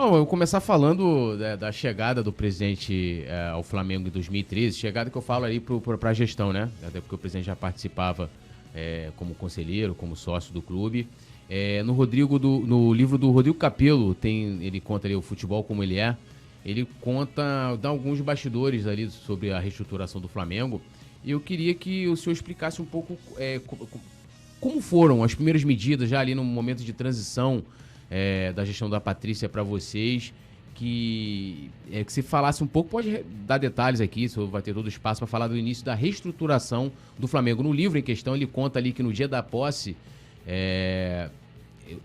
Não, eu vou começar falando da chegada do presidente ao Flamengo em 2013, chegada que eu falo aí para a gestão, né? Até porque o presidente já participava como conselheiro, como sócio do clube. No livro do Rodrigo Capello, ele conta ali o futebol como ele é. Ele dá alguns bastidores ali sobre a reestruturação do Flamengo. E eu queria que o senhor explicasse um pouco como foram as primeiras medidas já ali no momento de transição da gestão da Patrícia para vocês. Que se falasse um pouco, pode dar detalhes aqui, o senhor vai ter todo o espaço para falar do início da reestruturação do Flamengo. No livro em questão, ele conta ali que no dia da posse,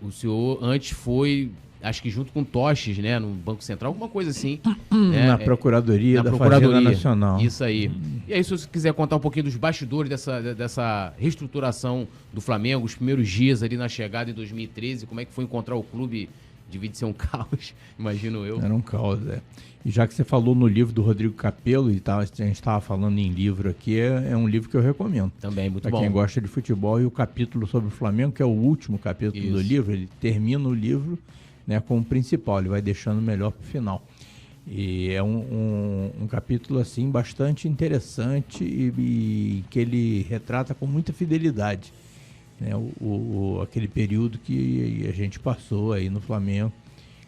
o senhor antes foi, acho que junto com Toches, né, no Banco Central, alguma coisa assim. Na Procuradoria da Fazenda Nacional. Isso aí. E aí, se você quiser contar um pouquinho dos bastidores dessa reestruturação do Flamengo, os primeiros dias ali na chegada em 2013, como é que foi encontrar o clube? Devia ser um caos, imagino eu. Era um caos, E já que você falou no livro do Rodrigo Capello, e a gente estava falando em livro aqui, é um livro que eu recomendo. Também, muito bom. Para quem gosta de futebol, e o capítulo sobre o Flamengo, que é o último capítulo do livro, ele termina o livro, né, como principal, ele vai deixando melhor para o final. E é um capítulo assim bastante interessante e que ele retrata com muita fidelidade, né, aquele período que a gente passou aí no Flamengo.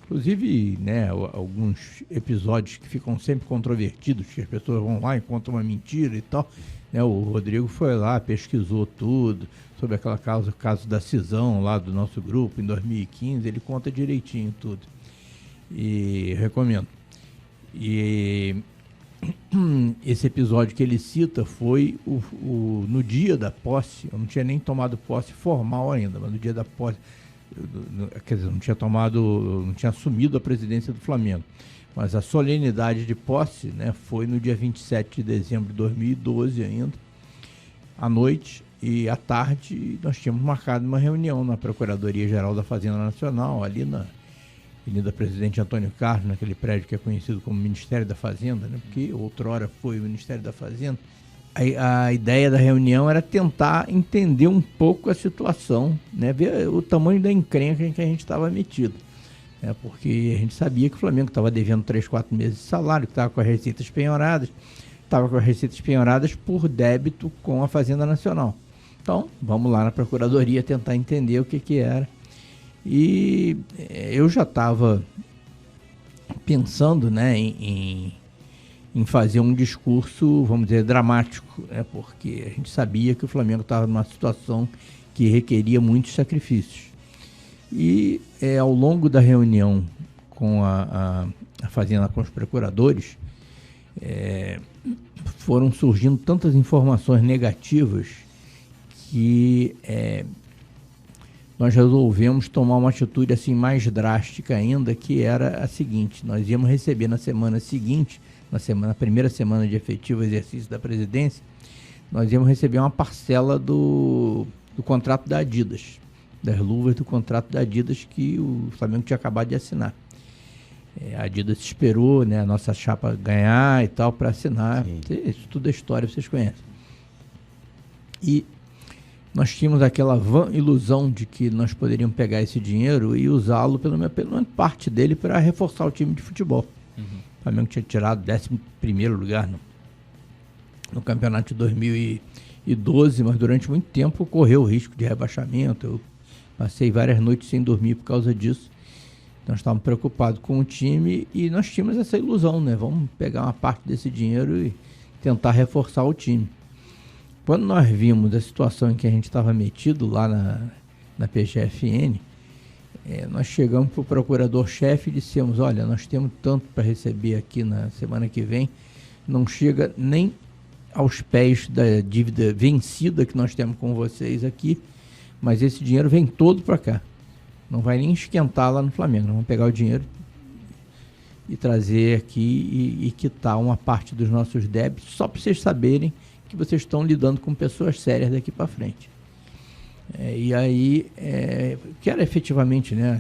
Inclusive, né, alguns episódios que ficam sempre controvertidos, que as pessoas vão lá e contam uma mentira e tal. Né, o Rodrigo foi lá, pesquisou tudo sobre aquela caso da cisão lá do nosso grupo em 2015, ele conta direitinho tudo. E recomendo. E esse episódio que ele cita foi no dia da posse. Eu não tinha nem tomado posse formal ainda, mas no dia da posse, quer dizer, não tinha assumido a presidência do Flamengo, mas a solenidade de posse, né, foi no dia 27 de dezembro de 2012 ainda, à noite, e à tarde nós tínhamos marcado uma reunião na Procuradoria-Geral da Fazenda Nacional, ali na Avenida Presidente Antônio Carlos, naquele prédio que é conhecido como Ministério da Fazenda, né? Porque outrora foi o Ministério da Fazenda. A ideia da reunião era tentar entender um pouco a situação, né? Ver o tamanho da encrenca em que a gente estava metido. Né? Porque a gente sabia que o Flamengo estava devendo 3, 4 meses de salário, que estava com as receitas penhoradas, por débito com a Fazenda Nacional. Então, vamos lá na Procuradoria tentar entender o que era. E eu já estava pensando, né, em fazer um discurso, vamos dizer, dramático, né, porque a gente sabia que o Flamengo estava numa situação que requeria muitos sacrifícios. E ao longo da reunião com a Fazenda, com os procuradores, foram surgindo tantas informações negativas que nós resolvemos tomar uma atitude assim mais drástica ainda, que era a seguinte: nós íamos receber na semana seguinte, na primeira semana de efetivo exercício da presidência, nós íamos receber uma parcela do contrato da Adidas, das luvas do contrato da Adidas que o Flamengo tinha acabado de assinar. A Adidas esperou, né, a nossa chapa ganhar e tal para assinar. Isso tudo é história, vocês conhecem. E nós tínhamos aquela vã ilusão de que nós poderíamos pegar esse dinheiro e usá-lo, pelo menos parte dele, para reforçar o time de futebol. Uhum. O Flamengo tinha tirado 11º lugar no campeonato de 2012, mas durante muito tempo correu o risco de rebaixamento. Eu passei várias noites sem dormir por causa disso. Nós estávamos preocupados com o time e nós tínhamos essa ilusão, né? Vamos pegar uma parte desse dinheiro e tentar reforçar o time. Quando nós vimos a situação em que a gente estava metido lá na PGFN, nós chegamos para o procurador-chefe e dissemos: olha, nós temos tanto para receber aqui na semana que vem, não chega nem aos pés da dívida vencida que nós temos com vocês aqui, mas esse dinheiro vem todo para cá. Não vai nem esquentar lá no Flamengo. Nós vamos pegar o dinheiro e trazer aqui e quitar uma parte dos nossos débitos, só para vocês saberem que vocês estão lidando com pessoas sérias daqui para frente. E aí, que era efetivamente, né,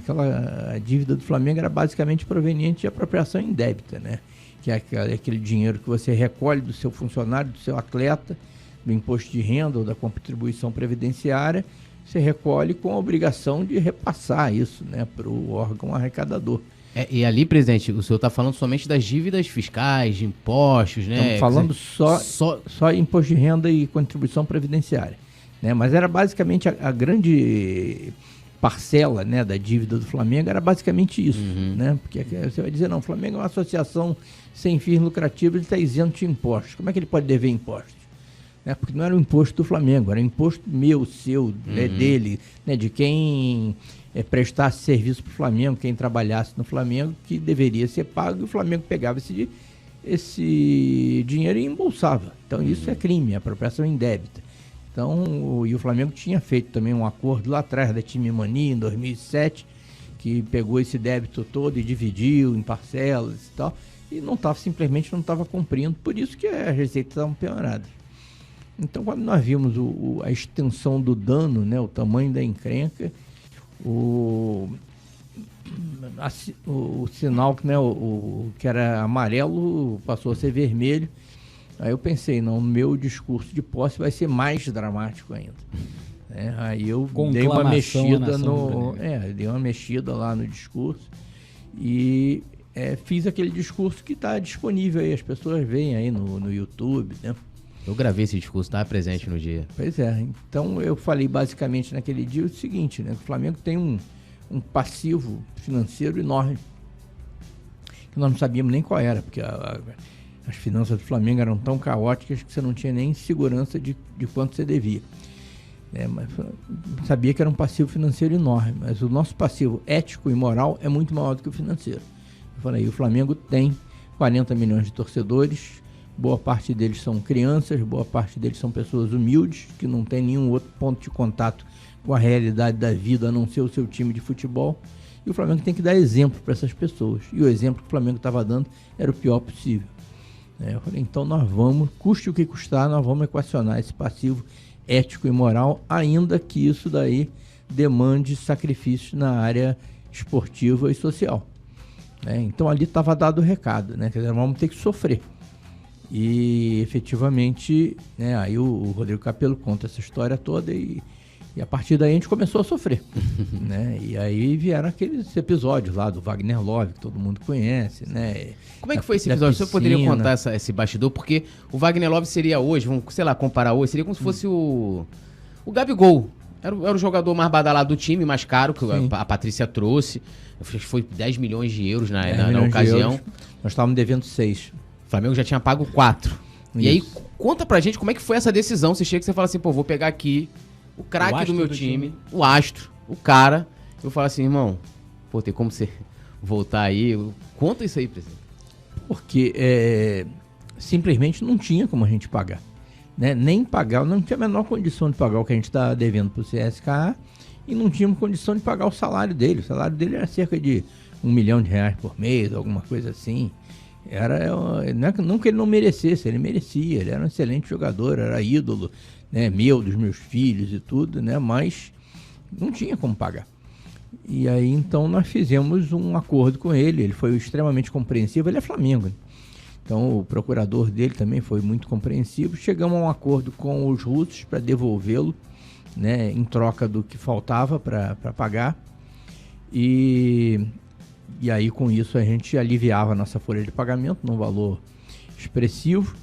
a dívida do Flamengo era basicamente proveniente de apropriação indébita, né, que é aquele dinheiro que você recolhe do seu funcionário, do seu atleta, do imposto de renda ou da contribuição previdenciária, você recolhe com a obrigação de repassar isso, né, para o órgão arrecadador. E ali, presidente, o senhor está falando somente das dívidas fiscais, de impostos, né? Estamos falando só imposto de renda e contribuição previdenciária, né? Mas era basicamente a grande parcela, né, da dívida do Flamengo era basicamente isso, né? Porque você vai dizer, não, o Flamengo é uma associação sem fins lucrativos, ele está isento de impostos. Como é que ele pode dever impostos? Né? Porque não era o imposto do Flamengo, era o imposto meu, seu, né, dele, né, de quem prestasse serviço para o Flamengo, quem trabalhasse no Flamengo, que deveria ser pago, e o Flamengo pegava esse dinheiro e embolsava. Então isso é crime, é apropriação indébita. Então, e o Flamengo tinha feito também um acordo lá atrás da Time Mania, em 2007, que pegou esse débito todo e dividiu em parcelas e tal, e simplesmente não estava cumprindo, por isso que as receitas estavam pioradas. Então, quando nós vimos a extensão do dano, né, o tamanho da encrenca, o sinal, né, que era amarelo passou a ser vermelho. Aí eu pensei, não, o meu discurso de posse vai ser mais dramático ainda. Aí eu dei uma mexida dei uma mexida lá no discurso e fiz aquele discurso que está disponível aí, as pessoas veem aí no YouTube, né? Eu gravei esse discurso, estava presente no dia. Pois é, então eu falei basicamente naquele dia o seguinte, né? O Flamengo tem um passivo financeiro enorme, que nós não sabíamos nem qual era, porque as finanças do Flamengo eram tão caóticas que você não tinha nem segurança de quanto você devia. Mas sabia que era um passivo financeiro enorme, mas o nosso passivo ético e moral é muito maior do que o financeiro. Eu falei, o Flamengo tem 40 milhões de torcedores, boa parte deles são crianças, boa parte deles são pessoas humildes, que não tem nenhum outro ponto de contato com a realidade da vida, a não ser o seu time de futebol. E o Flamengo tem que dar exemplo para essas pessoas. E o exemplo que o Flamengo estava dando era o pior possível. Eu falei, então nós vamos, custe o que custar, nós vamos equacionar esse passivo ético e moral, ainda que isso daí demande sacrifícios na área esportiva e social. Então ali estava dado o recado, né? Quer dizer, vamos ter que sofrer. E efetivamente, né, aí o Rodrigo Capello conta essa história toda e a partir daí a gente começou a sofrer. Né? E aí vieram aqueles episódios lá do Wagner Love, que todo mundo conhece, né? Como é que foi esse episódio? O senhor poderia contar esse bastidor? Porque o Wagner Love seria hoje, vamos, sei lá, comparar hoje, seria como se fosse o Gabigol. Era o jogador mais badalado do time, mais caro, que a Patrícia trouxe. Foi 10 milhões de euros na ocasião. Nós estávamos devendo 6. O Flamengo já tinha pago 4. Isso. E aí, conta pra gente como é que foi essa decisão. Você chega e você fala assim, pô, vou pegar aqui o craque do meu time, o astro, o cara. Eu falo assim, irmão, pô, tem como você voltar aí? Conta isso aí, presidente. Porque simplesmente não tinha como a gente pagar. Né? Nem pagar, não tinha a menor condição de pagar o que a gente está devendo para o CSKA e não tínhamos condição de pagar o salário dele. O salário dele era cerca de R$1 milhão por mês, alguma coisa assim. Não que ele não merecesse, ele merecia, ele era um excelente jogador, era ídolo, né, dos meus filhos e tudo, né, mas não tinha como pagar. E aí então nós fizemos um acordo com ele foi extremamente compreensivo, ele é Flamengo, né? Então o procurador dele também foi muito compreensivo, chegamos a um acordo com os russos para devolvê-lo, né, em troca do que faltava para pagar, e aí com isso a gente aliviava a nossa folha de pagamento num valor expressivo.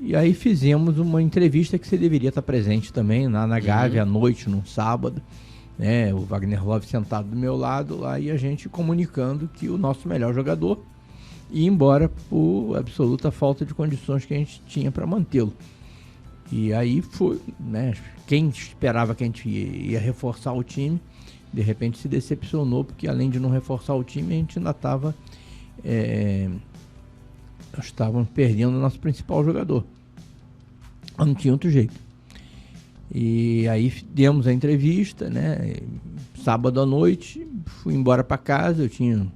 E aí fizemos uma entrevista que você deveria estar presente também na Gávea à noite, num sábado, né? O Wagner Love sentado do meu lado lá e a gente comunicando que o nosso melhor jogador ia embora por absoluta falta de condições que a gente tinha para mantê-lo. E aí foi, né? Quem esperava que a gente ia reforçar o time, de repente se decepcionou, porque além de não reforçar o time, a gente ainda estava... nós estávamos perdendo o nosso principal jogador. Não tinha outro jeito. E aí demos a entrevista, né? Sábado à noite, fui embora para casa, eu tinha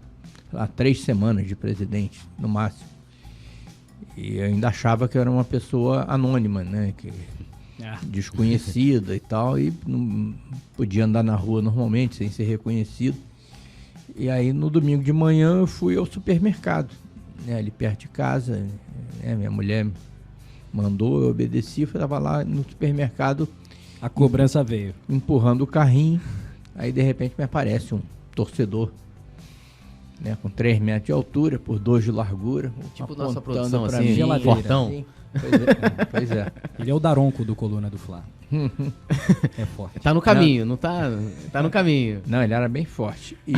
lá 3 semanas de presidente, no máximo. E eu ainda achava que eu era uma pessoa anônima, né? Desconhecida e tal, e não podia andar na rua normalmente, sem ser reconhecido. E aí no domingo de manhã eu fui ao supermercado, né, ali perto de casa, né, minha mulher mandou, eu obedeci, eu estava lá no supermercado. A cobrança veio. Empurrando o carrinho, aí de repente me aparece um torcedor né, com 3 metros de altura por 2 de largura. Tipo nossa apontando produção, pra assim, mim. geladeira. fortão. Sim, pois é. Ele é o Daronco do Coluna do Fla. É forte. Tá no caminho, não tá? Tá no caminho. Não, ele era bem forte. E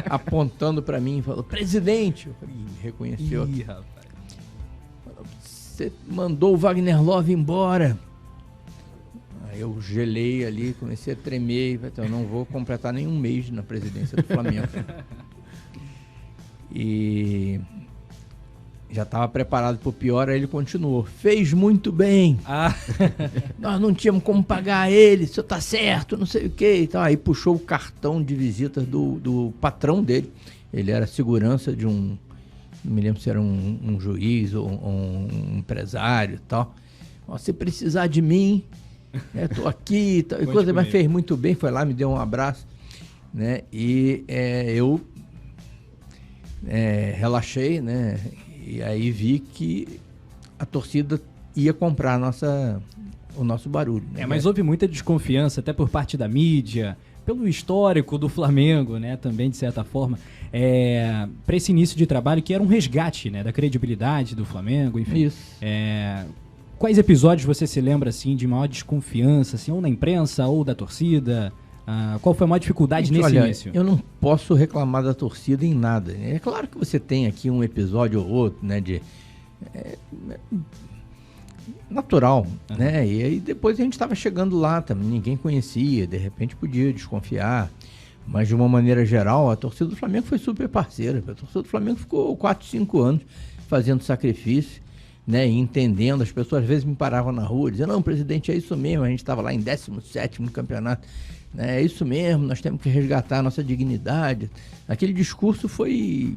apontando pra mim, falou, presidente. Eu falei, reconheceu. Ih, rapaz. Você mandou o Wagner Love embora. Aí eu gelei ali, comecei a tremer. E falei, eu não vou completar nenhum mês na presidência do Flamengo. E já estava preparado para o pior, aí ele continuou. Fez muito bem. Ah, Nós não tínhamos como pagar ele, o senhor tá certo, não sei o que. Então, aí puxou o cartão de visitas do patrão dele. Ele era segurança de um, não me lembro se era um juiz ou um empresário e tal. Ó, se precisar de mim, tô aqui e tal. E coisa, mas fez muito bem, foi lá, me deu um abraço, né? E eu relaxei, né? E aí vi que a torcida ia comprar o nosso barulho. Né? mas houve muita desconfiança, até por parte da mídia, pelo histórico do Flamengo, né? Também, de certa forma, para esse início de trabalho, que era um resgate, né? Da credibilidade do Flamengo, enfim. Isso. Quais episódios você se lembra, assim, de maior desconfiança, assim, ou na imprensa, ou da torcida? Qual foi a maior dificuldade nesse início? Eu não posso reclamar da torcida em nada. É claro que você tem aqui um episódio ou outro, né, natural, né? E aí depois a gente estava chegando lá, também ninguém conhecia, de repente podia desconfiar. Mas de uma maneira geral, a torcida do Flamengo foi super parceira. A torcida do Flamengo ficou 4, 5 anos fazendo sacrifício, né, e entendendo. As pessoas às vezes me paravam na rua, diziam, não, presidente, é isso mesmo, a gente estava lá em 17º no campeonato. É isso mesmo, nós temos que resgatar a nossa dignidade. Aquele discurso foi,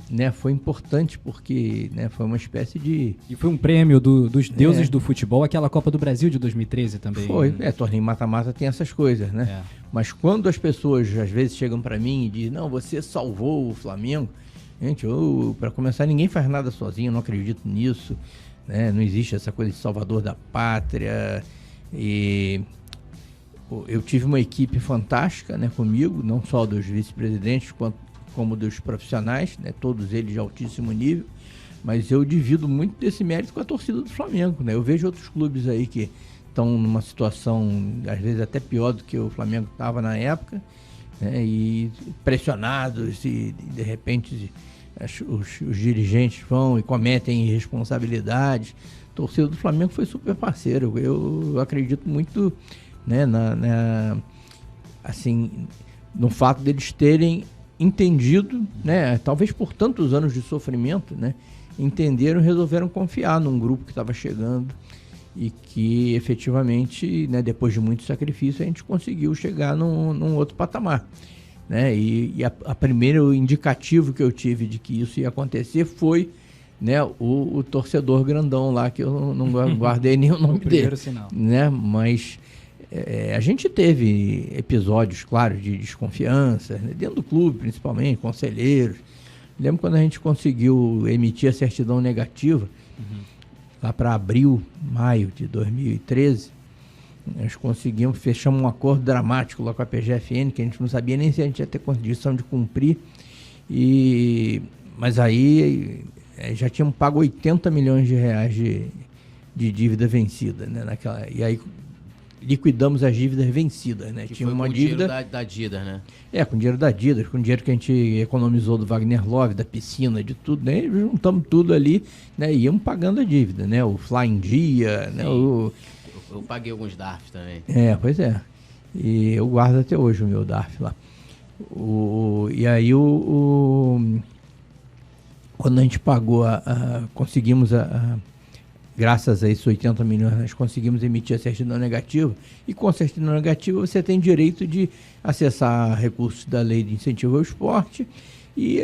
né, foi importante porque, né, foi uma espécie de... E foi um prêmio dos deuses do futebol, aquela Copa do Brasil de 2013 também. Foi, torneio mata-mata tem essas coisas, né? Mas quando as pessoas às vezes chegam para mim e dizem, não, você salvou o Flamengo. Gente, para começar, ninguém faz nada sozinho, eu não acredito nisso, né? Não existe essa coisa de salvador da pátria. E eu tive uma equipe fantástica, né, comigo, não só dos vice-presidentes, como dos profissionais, né, todos eles de altíssimo nível, mas eu divido muito desse mérito com a torcida do Flamengo, né? Eu vejo outros clubes aí que estão numa situação, às vezes até pior do que o Flamengo estava na época, né, e pressionados, e de repente os dirigentes vão e cometem irresponsabilidades. A torcida do Flamengo foi super parceira, eu acredito muito, né, assim, no fato deles terem entendido, né, talvez por tantos anos de sofrimento, né, entenderam e resolveram confiar num grupo que estava chegando e que efetivamente, né, depois de muito sacrifício, a gente conseguiu chegar num outro patamar, né, e a primeiro indicativo que eu tive de que isso ia acontecer foi, né, o torcedor grandão lá, que eu não guardei nem o nome dele, sinal, né, mas a gente teve episódios, claro, de desconfiança, né, dentro do clube, principalmente, conselheiros. Lembro quando a gente conseguiu emitir a certidão negativa, lá para abril, maio de 2013, nós conseguimos, fechamos um acordo dramático lá com a PGFN, que a gente não sabia nem se a gente ia ter condição de cumprir, mas aí já tínhamos pago 80 milhões de reais de dívida vencida, né, e aí liquidamos as dívidas vencidas, né? Que tinha foi uma com dívida dinheiro da Adidas, né? Com dinheiro da Adidas, com dinheiro que a gente economizou do Wagner Love, da piscina, de tudo, né? Juntamos tudo ali, né? E íamos pagando a dívida, né? O Fla em dia, né? Eu paguei alguns DARF também. Pois é. E eu guardo até hoje o meu DARF lá. E aí quando a gente pagou, conseguimos graças a esses 80 milhões, nós conseguimos emitir a certidão negativa, e com a certidão negativa você tem direito de acessar recursos da Lei de Incentivo ao Esporte e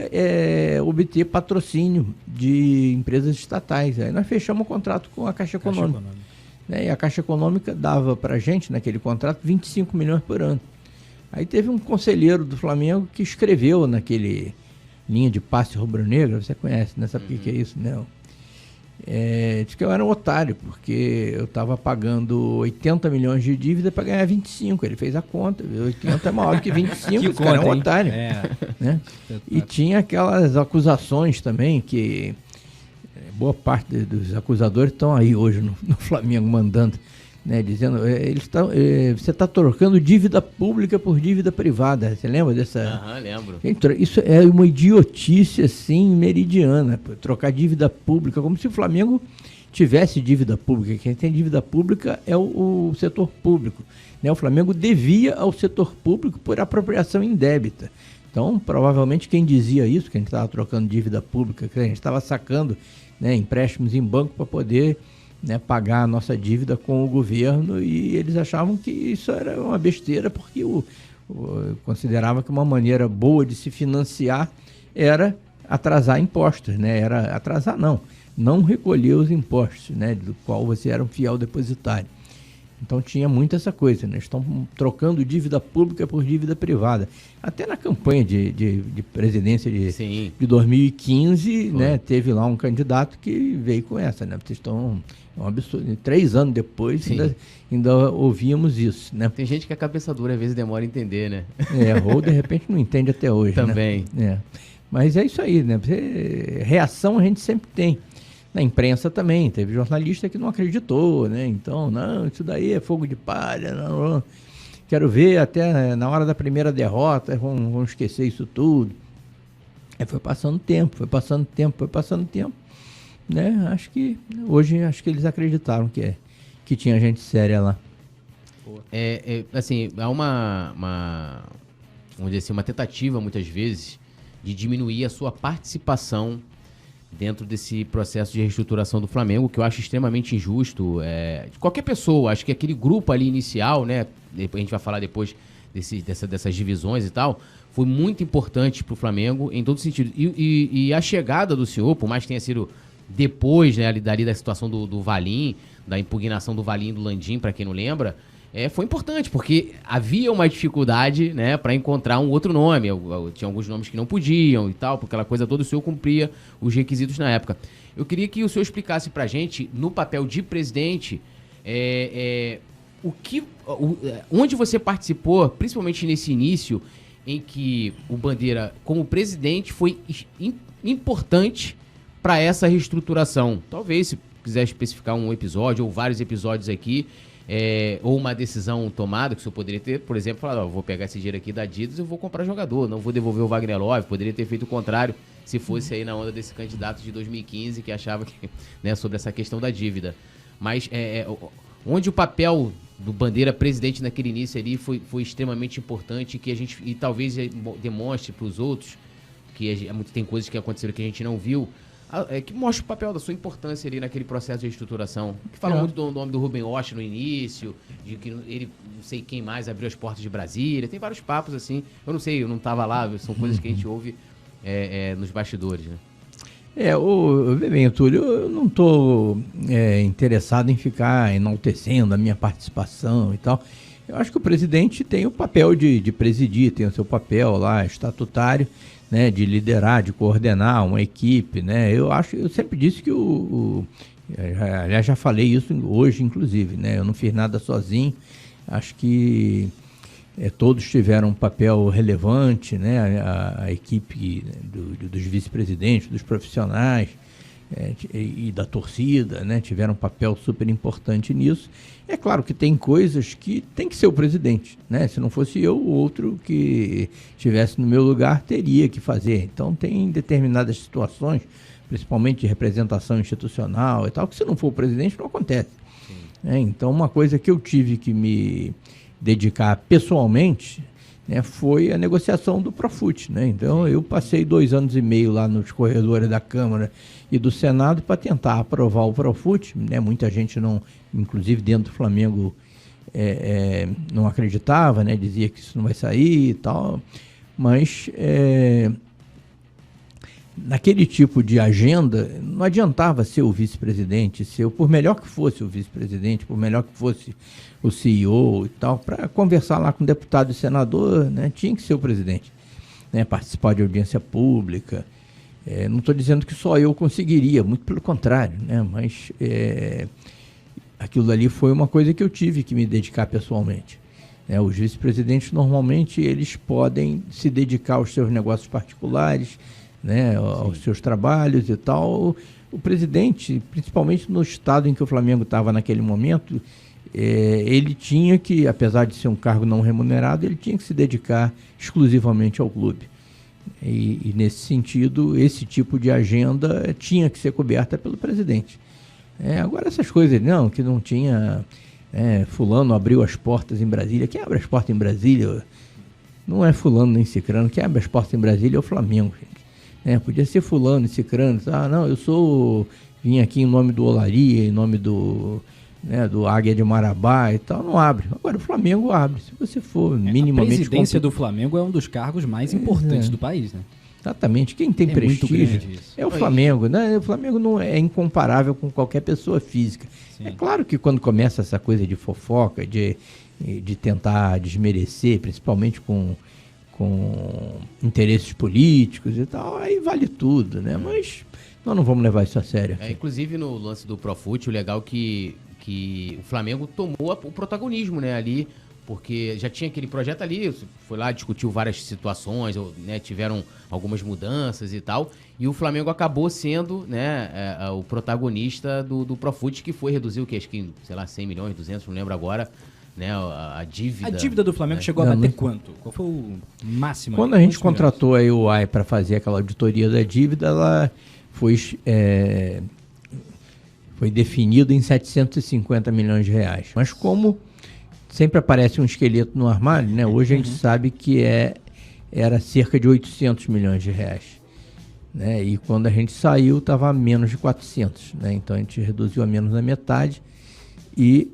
obter patrocínio de empresas estatais. Aí nós fechamos o contrato com a Caixa Econômica. Né? E a Caixa Econômica dava para a gente, naquele contrato, 25 milhões por ano. Aí teve um conselheiro do Flamengo que escreveu naquele linha de passe rubro-negra, você conhece, né? Sabe o que é isso, né? disse que eu era um otário, porque eu estava pagando 80 milhões de dívida para ganhar 25. Ele fez a conta, 80 é maior que 25, esse cara é um otário. Né? E tinha aquelas acusações também, que boa parte dos acusadores estão aí hoje no Flamengo mandando, né, dizendo, você está trocando dívida pública por dívida privada. Você lembra dessa? Lembro. Isso é uma idiotice assim meridiana, trocar dívida pública, como se o Flamengo tivesse dívida pública. Quem tem dívida pública é o setor público, né? O Flamengo devia ao setor público por apropriação indébita. Então, provavelmente quem dizia isso, que a gente estava trocando dívida pública, que a gente estava sacando, né, empréstimos em banco para poder, né, pagar a nossa dívida com o governo, e eles achavam que isso era uma besteira, porque considerava que uma maneira boa de se financiar era atrasar impostos, né? Era atrasar não recolher os impostos, né, do qual você era um fiel depositário. Então tinha muito essa coisa, né? Estão trocando dívida pública por dívida privada. Até na campanha de presidência de 2015, né, teve lá um candidato que veio com essa, né? Vocês estão... É um absurdo. 3 anos depois ainda ouvíamos isso, né? Tem gente que a cabeça dura às vezes demora a entender, né? Ou de repente não entende até hoje. Também. Né? Mas é isso aí, né? Reação a gente sempre tem. Na imprensa também, teve jornalista que não acreditou, né? Então, não, isso daí é fogo de palha, não. Quero ver até na hora da primeira derrota, vão esquecer isso tudo. Aí foi passando tempo, né? Hoje eles acreditaram que tinha gente séria lá. Assim, há uma vamos dizer assim, uma tentativa muitas vezes de diminuir a sua participação dentro desse processo de reestruturação do Flamengo, que eu acho extremamente injusto. De qualquer pessoa, acho que aquele grupo ali inicial, né, a gente vai falar depois dessas divisões e tal, foi muito importante para o Flamengo em todo sentido. E a chegada do senhor, por mais que tenha sido depois, né, dali da situação do Valim, da impugnação do Valim e do Landim, para quem não lembra, foi importante, porque havia uma dificuldade, né, para encontrar um outro nome. Tinha alguns nomes que não podiam e tal, porque aquela coisa toda, o senhor cumpria os requisitos na época. Eu queria que o senhor explicasse pra gente, no papel de presidente, onde você participou, principalmente nesse início, em que o Bandeira, como presidente, foi importante para essa reestruturação. Talvez, se quiser especificar um episódio ou vários episódios aqui, ou uma decisão tomada, que o senhor poderia ter, por exemplo, falado, vou pegar esse dinheiro aqui da Adidas e vou comprar jogador, não vou devolver o Wagner Love, poderia ter feito o contrário, se fosse aí na onda desse candidato de 2015 que achava que, né, sobre essa questão da dívida. Mas onde o papel do Bandeira presidente naquele início ali foi extremamente importante, que a gente, e talvez demonstre para os outros, que tem coisas que aconteceram que a gente não viu, que mostra o papel da sua importância ali naquele processo de reestruturação. Que fala muito do nome do Rubem Osh no início, de que ele, não sei quem mais, abriu as portas de Brasília. Tem vários papos assim. Eu não sei, eu não estava lá, são coisas que a gente ouve nos bastidores, né? Bem, Túlio, eu não estou interessado em ficar enaltecendo a minha participação e tal. Eu acho que o presidente tem o papel de presidir, tem o seu papel lá estatutário, né, de liderar, de coordenar uma equipe, né? Eu sempre disse que aliás, já falei isso hoje, inclusive, né? Eu não fiz nada sozinho. Acho que todos tiveram um papel relevante, né? A equipe dos vice-presidentes, dos profissionais e da torcida, né? Tiveram um papel super importante nisso. É claro que tem coisas que tem que ser o presidente, né? Se não fosse eu, o outro que estivesse no meu lugar teria que fazer. Então tem determinadas situações, principalmente de representação institucional e tal, que se não for o presidente não acontece. Então uma coisa que eu tive que me dedicar pessoalmente, né, foi a negociação do Profut, né? Então eu passei 2 anos e meio lá nos corredores da Câmara e do Senado para tentar aprovar o Profut, né? Muita gente não, inclusive dentro do Flamengo, não acreditava, né? Dizia que isso não vai sair e tal, mas naquele tipo de agenda não adiantava ser o vice-presidente, por melhor que fosse o vice-presidente, por melhor que fosse o CEO e tal, para conversar lá com o deputado e senador, né, tinha que ser o presidente, né, participar de audiência pública. Não estou dizendo que só eu conseguiria, muito pelo contrário, né? Mas aquilo ali foi uma coisa que eu tive que me dedicar pessoalmente. Os vice-presidentes, normalmente, eles podem se dedicar aos seus negócios particulares, né? Aos seus trabalhos e tal. O presidente, principalmente no estado em que o Flamengo estava naquele momento, ele tinha que, apesar de ser um cargo não remunerado, ele tinha que se dedicar exclusivamente ao clube. E nesse sentido, esse tipo de agenda tinha que ser coberta pelo presidente. Agora essas coisas, não, que não tinha... fulano abriu as portas em Brasília. Quem abre as portas em Brasília não é fulano nem cicrano. Quem abre as portas em Brasília é o Flamengo, gente. Podia ser fulano e cicrano. Não, vim aqui em nome do Olaria, em nome do Águia de Marabá e tal. Não abre. Agora o Flamengo abre. Se você for minimamente... A presidência do Flamengo é um dos cargos mais importantes do país, né? Exatamente. Quem tem prestígio é o Flamengo, né? O Flamengo não é incomparável com qualquer pessoa física. Sim. É claro que quando começa essa coisa de fofoca, de tentar desmerecer, principalmente com interesses políticos e tal, aí vale tudo, né? Mas nós não vamos levar isso a sério. Inclusive no lance do Profut, o legal que o Flamengo tomou o protagonismo, né, ali, porque já tinha aquele projeto ali, foi lá, discutiu várias situações, né, tiveram algumas mudanças e tal, e o Flamengo acabou sendo, né, o protagonista do Profut, que foi reduzir o que? Acho que, sei lá, 100 milhões, 200, não lembro agora, né, a dívida. A dívida do Flamengo chegou a bater quanto? Qual foi o máximo? Quando a gente contratou a EY para fazer aquela auditoria da dívida, ela foi definido em 750 milhões de reais. Mas como sempre aparece um esqueleto no armário, né? Hoje a gente sabe que era cerca de 800 milhões de reais. Né? E quando a gente saiu, estava a menos de 400. Né? Então a gente reduziu a menos da metade. E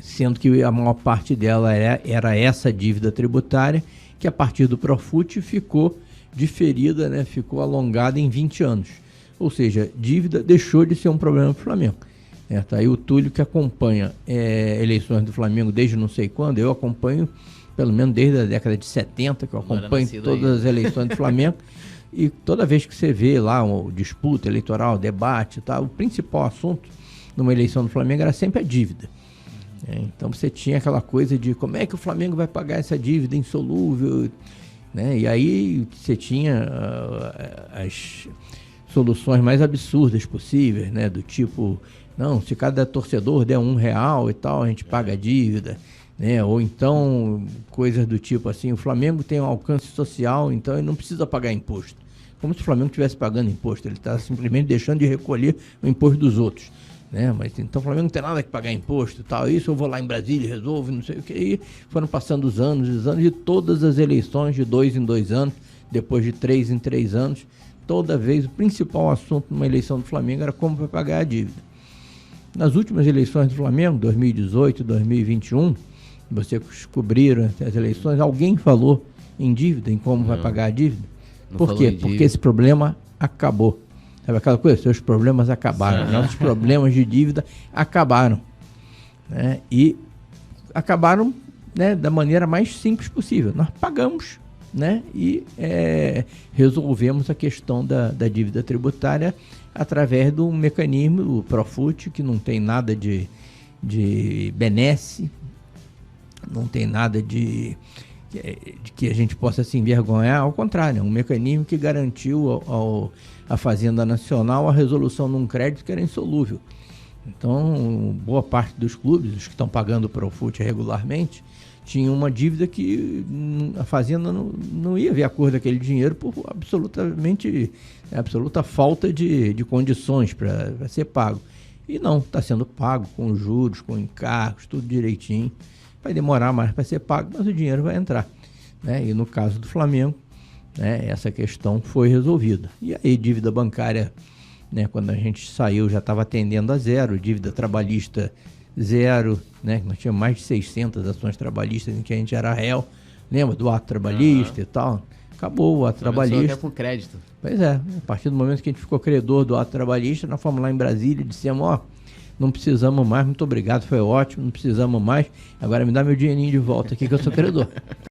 sendo que a maior parte dela era essa dívida tributária, que a partir do Profut ficou diferida, né? Ficou alongada em 20 anos. Ou seja, dívida deixou de ser um problema para o Flamengo. Tá aí o Túlio, que acompanha eleições do Flamengo desde não sei quando. Eu acompanho pelo menos desde a década de 70, que eu acompanho todas as eleições do Flamengo. E toda vez que você vê lá uma disputa eleitoral, debate e tal, o principal assunto numa eleição do Flamengo era sempre a dívida. Então você tinha aquela coisa de como é que o Flamengo vai pagar essa dívida insolúvel, né? E aí você tinha as soluções mais absurdas possíveis, né? Do tipo, não, se cada torcedor der R$1 e tal, a gente paga a dívida, né? Ou então coisas do tipo assim, o Flamengo tem um alcance social, então ele não precisa pagar imposto. Como se o Flamengo estivesse pagando imposto, ele está simplesmente deixando de recolher o imposto dos outros. Né? Mas então o Flamengo não tem nada que pagar imposto e tal, isso eu vou lá em Brasília e resolvo, não sei o que. E foram passando os anos e todas as eleições de 2 em 2 anos, depois de 3 em 3 anos, toda vez o principal assunto numa eleição do Flamengo era como vai pagar a dívida. Nas últimas eleições do Flamengo, 2018, 2021, vocês descobriram as eleições, alguém falou em dívida, em como vai pagar a dívida? Por quê? Porque esse problema acabou. Sabe aquela coisa? Seus problemas acabaram. Nossos problemas de dívida acabaram. Né? E acabaram, né, da maneira mais simples possível. Nós pagamos, né, e resolvemos a questão da dívida tributária através do mecanismo, o Profut, que não tem nada de benesse, não tem nada de que a gente possa se envergonhar. Ao contrário, é um mecanismo que garantiu à Fazenda Nacional a resolução de um crédito que era insolúvel. Então, boa parte dos clubes, os que estão pagando o Profut regularmente, tinha uma dívida que a Fazenda não ia ver a cor daquele dinheiro por absoluta falta de condições para ser pago. E não, está sendo pago com juros, com encargos, tudo direitinho. Vai demorar mais para ser pago, mas o dinheiro vai entrar. Né? E no caso do Flamengo, né, essa questão foi resolvida. E aí, dívida bancária, né, quando a gente saiu, já estava tendendo a zero, dívida trabalhista zero, né? Nós tínhamos mais de 600 ações trabalhistas em que a gente era réu. Lembra do ato trabalhista e tal? Acabou o ato trabalhista. Até com crédito. Pois é, a partir do momento que a gente ficou credor do ato trabalhista, nós fomos lá em Brasília e dissemos, não precisamos mais, muito obrigado, foi ótimo, não precisamos mais, agora me dá meu dinheirinho de volta aqui que eu sou credor.